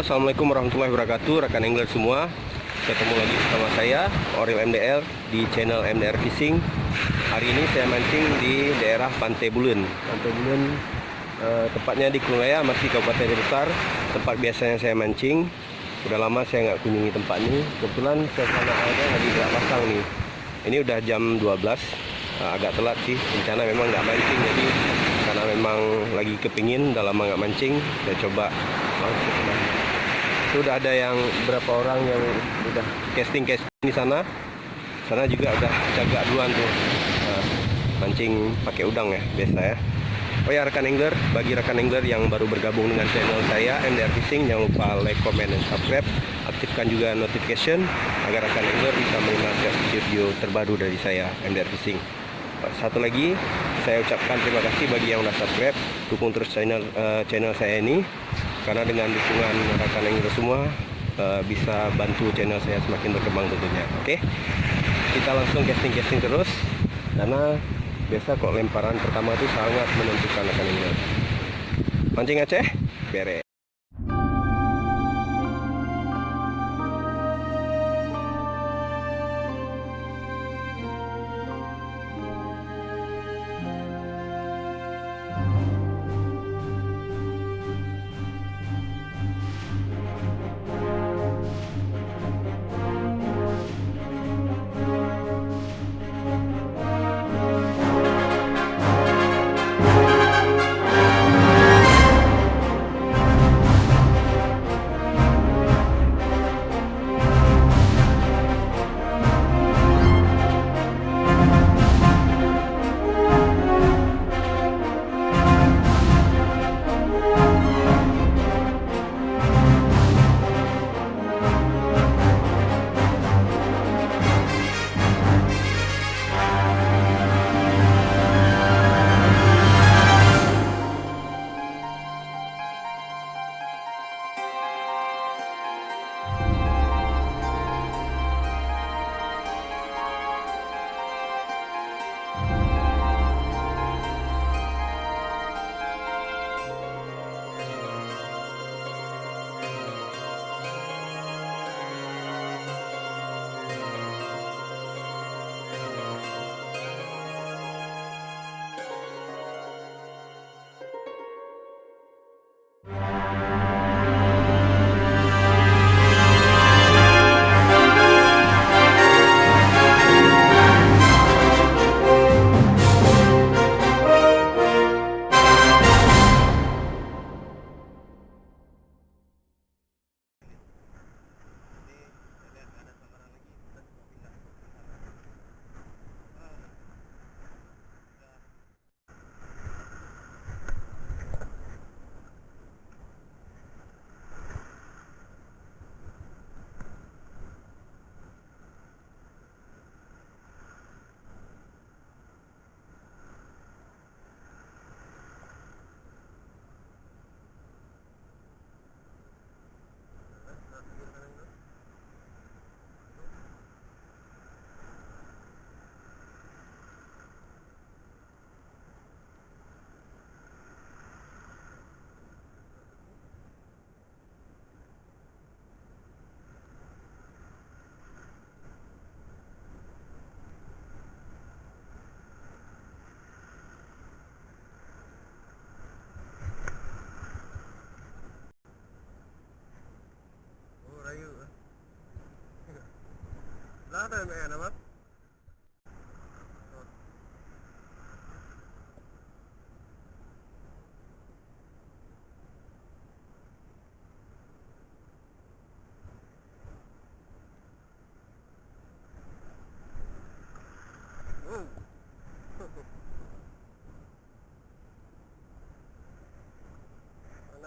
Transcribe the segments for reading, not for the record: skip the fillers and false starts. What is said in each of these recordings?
Assalamualaikum warahmatullahi wabarakatuh, rekan angler semua. Ketemu lagi bersama saya, Oril MDR, di channel MDR Fishing. Hari ini saya mancing di daerah Pantai Buleun. Pantai Buleun, tepatnya di Kulunlaya, masih Kabupaten Besar. Tempat biasanya saya mancing. Udah lama saya nggak kunjungi tempat ini. Kebetulan suasana airnya lagi gelap pasang nih. Ini udah jam 12, agak telat sih. Rencana memang nggak mancing, jadi karena memang lagi kepingin, udah lama nggak mancing, saya coba langsung. Sudah ada yang berapa orang yang udah casting di sana. Sana juga udah jaga duluan tuh. Mancing pakai udang ya, biasa ya. Oh ya rekan angler, bagi rekan angler yang baru bergabung dengan channel saya MDR Fishing, jangan lupa like, comment, dan subscribe. Aktifkan juga notification agar rekan angler bisa menerima video terbaru dari saya MDR Fishing. Satu lagi, saya ucapkan terima kasih bagi yang udah subscribe, dukung terus channel saya ini, karena dengan dukungan rekan angler semua bisa bantu channel saya semakin berkembang tentunya. Oke, kita langsung casting terus, karena biasa kok lemparan pertama itu sangat menentukan rekan angler. Mancing Aceh, beres. Ada yang apa?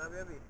Baby.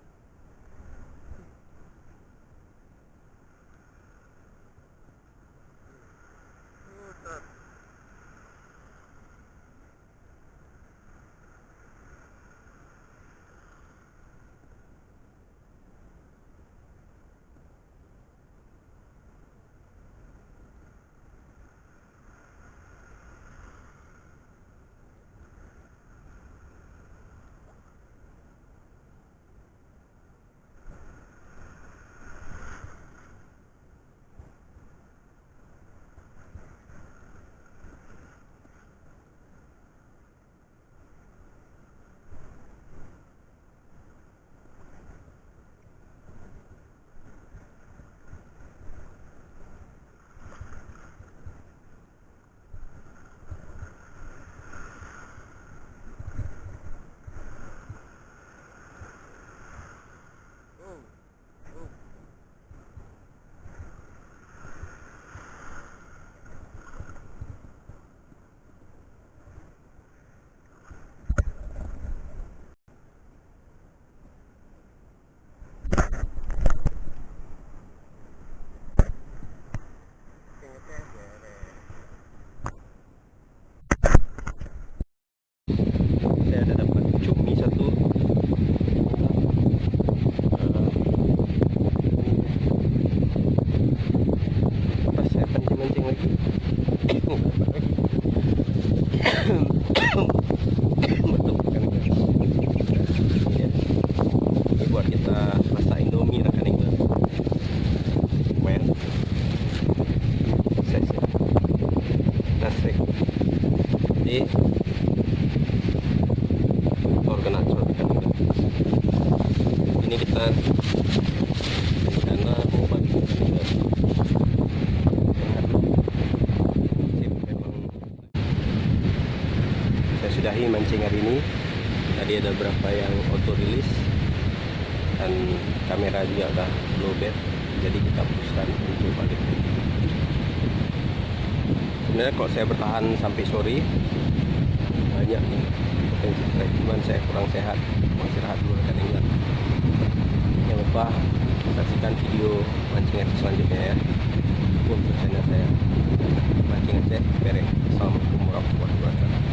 listrik. Jadi organizer ini kita karena mau balik ke memang saya sudahi mancing hari ini. Tadi ada beberapa yang auto release dan kamera juga udah low bat, jadi kita putuskan untuk balik. Sebenarnya kalau saya bertahan sampai sore banyak nih potensi strike, cuman saya kurang sehat, mau istirahat dulu rekan England. Jangan lupa saksikan video mancing Aceh selanjutnya ya untuk channel saya Mancing Aceh Pereng. Assalamualaikum warahmatullahi wabarakatuh.